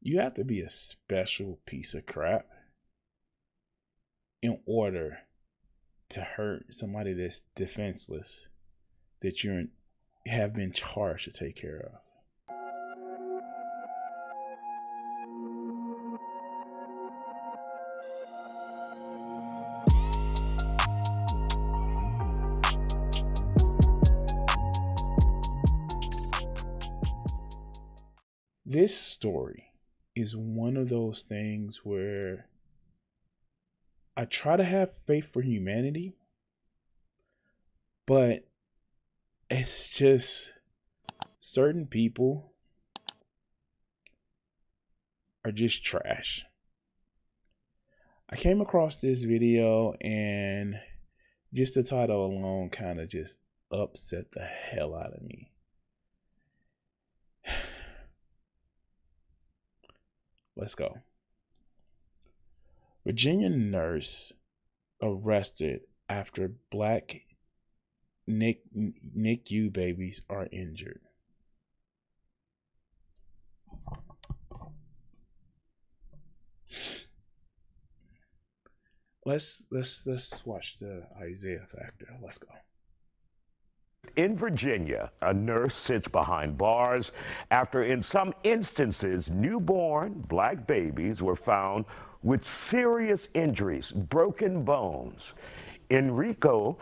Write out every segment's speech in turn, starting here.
You have to be a special piece of crap in order to hurt somebody that's defenseless that you have been charged to take care of. This story is one of those things where I try to have faith for humanity, but it's just certain people are just trash. I came across this video and just the title alone kind of just upset the hell out of me. Let's go. Virginia nurse arrested after Black NICU babies are injured. Let's watch the Isaiah factor. Let's go. In Virginia, a nurse sits behind bars after, in some instances, newborn Black babies were found with serious injuries, broken bones. Enrico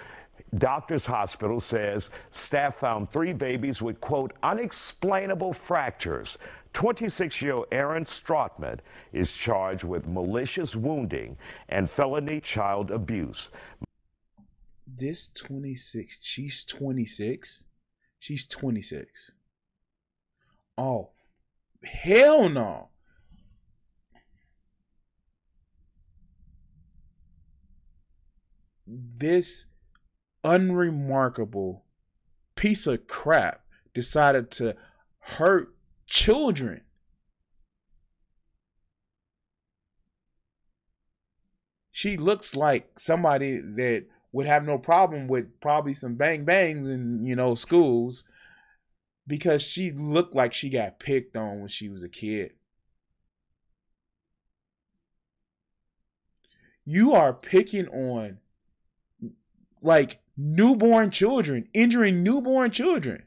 Doctors Hospital says staff found 3 babies with, quote, unexplainable fractures. 26-year-old Aaron Strotman is charged with malicious wounding and felony child abuse. This 26, she's 26. She's 26. Oh, hell no. This unremarkable piece of crap decided to hurt children. She looks like somebody that would have no problem with probably some bang bangs in, schools, because she looked like she got picked on when she was a kid. You are picking on like newborn children, injuring newborn children.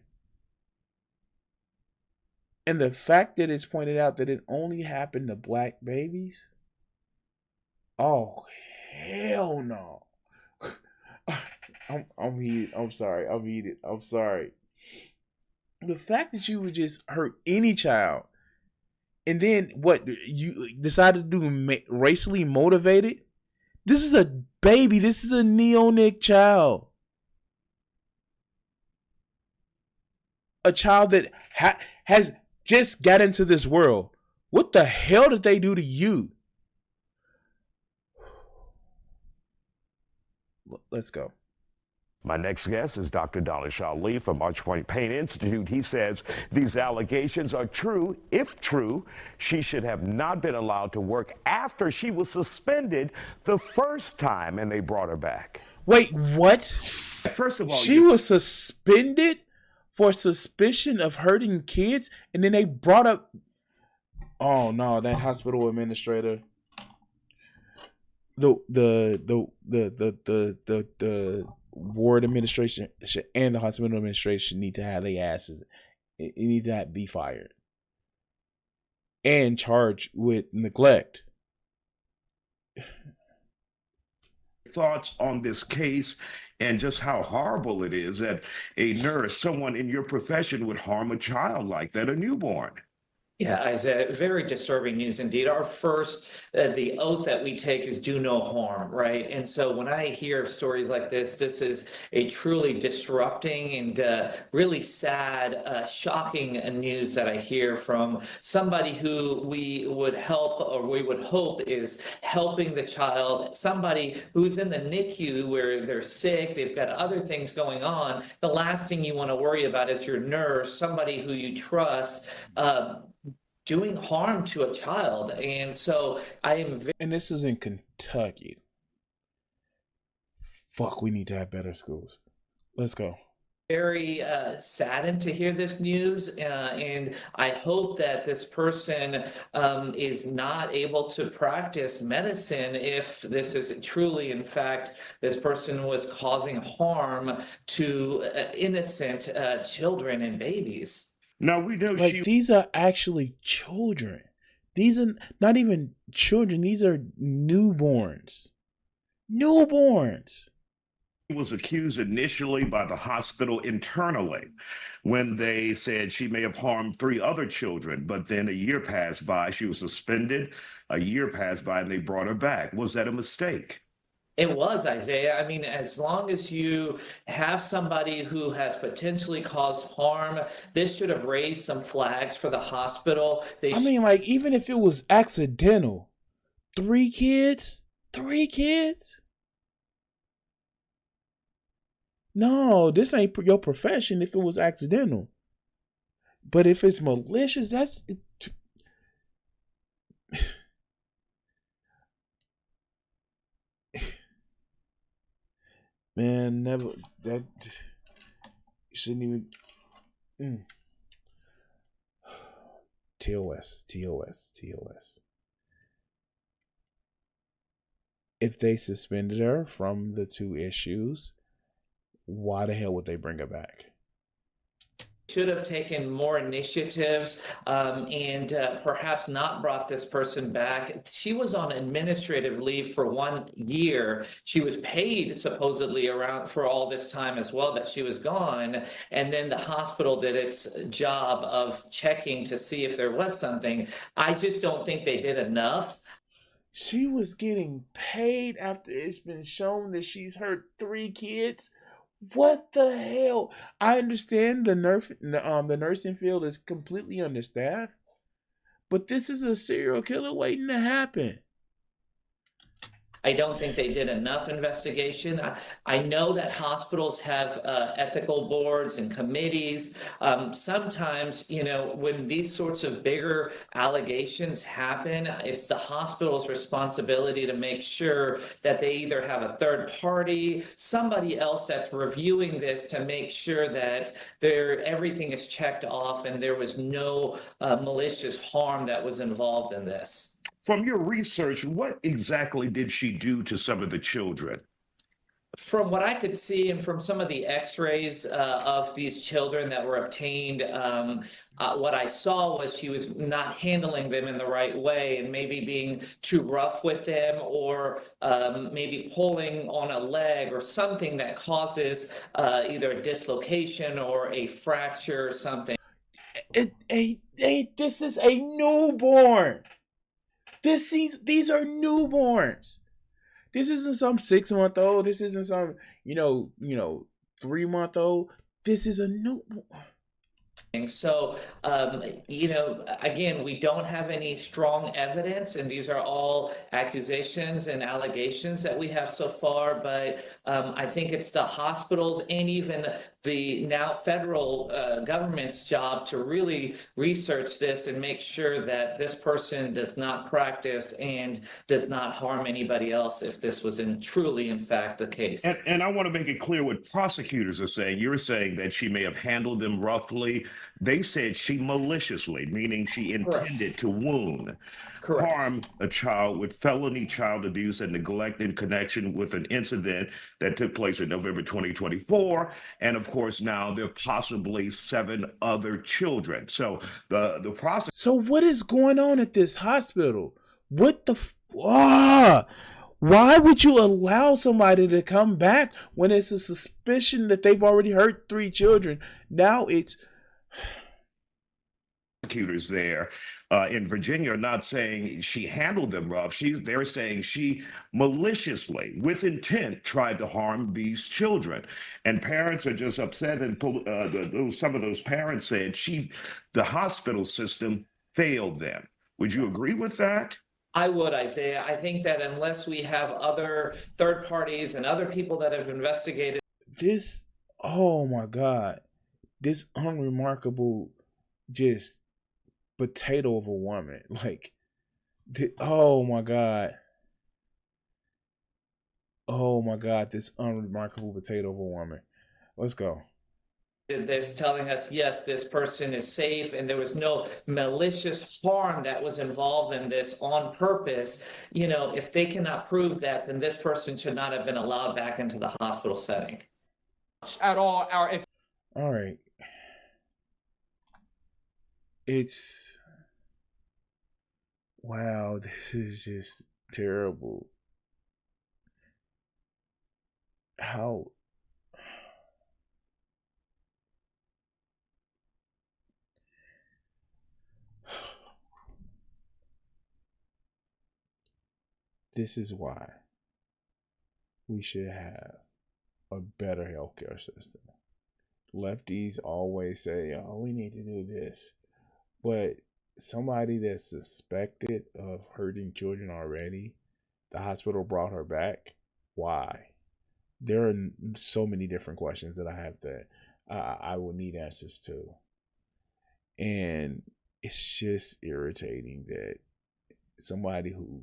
And the fact that it's pointed out that it only happened to Black babies. Oh, hell no. I'm heated. I'm sorry. I'm heated. I'm sorry. The fact that you would just hurt any child, and then what you decided to do racially motivated? This is a baby. This is a neonic child. A child that has just got into this world. What the hell did they do to you? Let's go. My next guest is Dr. Dalish Ali from Archpoint Pain Institute. He says these allegations are true. If true, she should have not been allowed to work after she was suspended the first time and they brought her back. Wait, what? First of all, she was suspended for suspicion of hurting kids, and then they brought up. Oh no, that hospital administrator. The ward administration and the hospital administration need to have their asses. It need to be fired and charged with neglect. Thoughts on this case and just how horrible it is that a nurse, someone in your profession, would harm a child like that, a newborn? Yeah, Isaiah, very disturbing news indeed. Our first, the oath that we take is do no harm, right? And so when I hear of stories like this is a truly disrupting and really sad, shocking news that I hear from somebody who we would help, or we would hope is helping the child, somebody who's in the NICU where they're sick, they've got other things going on. The last thing you want to worry about is your nurse, somebody who you trust, doing harm to a child. And so I am and this is in Kentucky. Fuck, we need to have better schools. Let's go. very saddened to hear this news, and I hope that this person is not able to practice medicine if this is truly, in fact, this person was causing harm to innocent children and babies. Now we know Like, she these are actually children. These are not even children. These are newborns. Newborns. was accused initially by the hospital internally when they said she may have harmed 3 other children, but then a year passed by. She was suspended. A year passed by and they brought her back. Was that a mistake? It was, Isaiah. I mean, as long as you have somebody who has potentially caused harm, this should have raised some flags for the hospital. I mean, like, even if it was accidental, 3 kids? 3 kids? No, this ain't your profession if it was accidental. But if it's malicious, that's... Man, never... That... Shouldn't even... TOS. If they suspended her from the 2 issues, why the hell would they bring her back? Should have taken more initiatives and perhaps not brought this person back. She was on administrative leave for 1 year. She was paid supposedly around for all this time as well that she was gone. And then the hospital did its job of checking to see if there was something. I just don't think they did enough. She was getting paid after it's been shown that she's hurt 3 kids. What the hell? I understand the nursing field is completely understaffed, but this is a serial killer waiting to happen. I don't think they did enough investigation. I know that hospitals have ethical boards and committees. Sometimes, you know, when these sorts of bigger allegations happen, it's the hospital's responsibility to make sure that they either have a third party, somebody else that's reviewing this to make sure that everything is checked off and there was no malicious harm that was involved in this. From your research, what exactly did she do to some of the children? From what I could see and from some of the x-rays of these children that were obtained, what I saw was she was not handling them in the right way and maybe being too rough with them, or maybe pulling on a leg or something that causes either a dislocation or a fracture or something. This is a newborn. These are newborns. This isn't some 6-month-old. This isn't some, 3-month-old. This is a newborn. So, again, we don't have any strong evidence, and these are all accusations and allegations that we have so far, but I think it's the hospitals and even the now federal government's job to really research this and make sure that this person does not practice and does not harm anybody else if this was truly, in fact, the case. And I want to make it clear what prosecutors are saying. You're saying that she may have handled them roughly. They said she maliciously, meaning she intended to wound, harm a child with felony child abuse and neglect in connection with an incident that took place in November 2024. And of course, now there are possibly 7 other children. So the process. So what is going on at this hospital? What the why would you allow somebody to come back when it's a suspicion that they've already hurt 3 children? Now it's prosecutors there in Virginia are not saying she handled them rough. They're saying she maliciously, with intent, tried to harm these children. And parents are just upset. And some of those parents said the hospital system failed them. Would you agree with that? I would, Isaiah. I think that unless we have other third parties and other people that have investigated this, oh my God, this unremarkable, just potato of a woman. Like, oh my God. Oh my God, this unremarkable potato of a woman. Let's go. this, telling us, yes, this person is safe and there was no malicious harm that was involved in this on purpose. You know, if they cannot prove that, then this person should not have been allowed back into the hospital setting. At all, all right. It's, wow, this is just terrible. How, this is why we should have a better healthcare system. Lefties always say, oh, we need to do this. But somebody that's suspected of hurting children already, the hospital brought her back. Why? There are so many different questions that I have that I will need answers to. And it's just irritating that somebody who,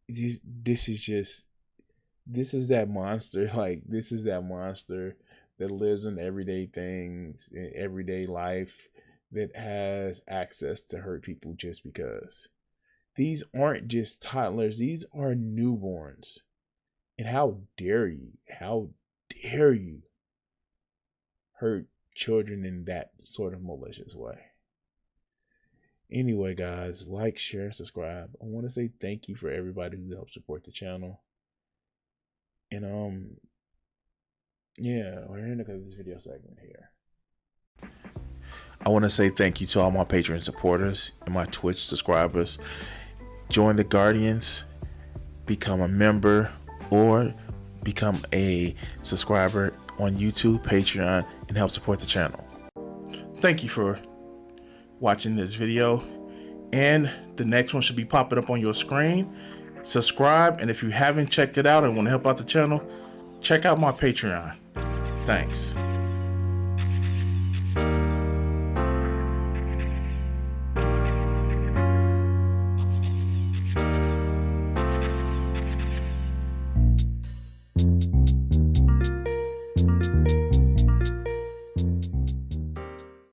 this is that monster. Like, this is that monster that lives in everyday things, in everyday life, that has access to hurt people just because. These aren't just toddlers, these are newborns. And how dare you hurt children in that sort of malicious way. Anyway, guys, like, share, and subscribe. I want to say thank you for everybody who helped support the channel. And yeah, we're in this video segment here. I want to say thank you to all my Patreon supporters and my Twitch subscribers. Join the Guardians, become a member, or become a subscriber on YouTube, Patreon, and help support the channel. Thank you for watching this video, and the next one should be popping up on your screen. Subscribe, and if you haven't checked it out and want to help out the channel, check out my Patreon. Thanks.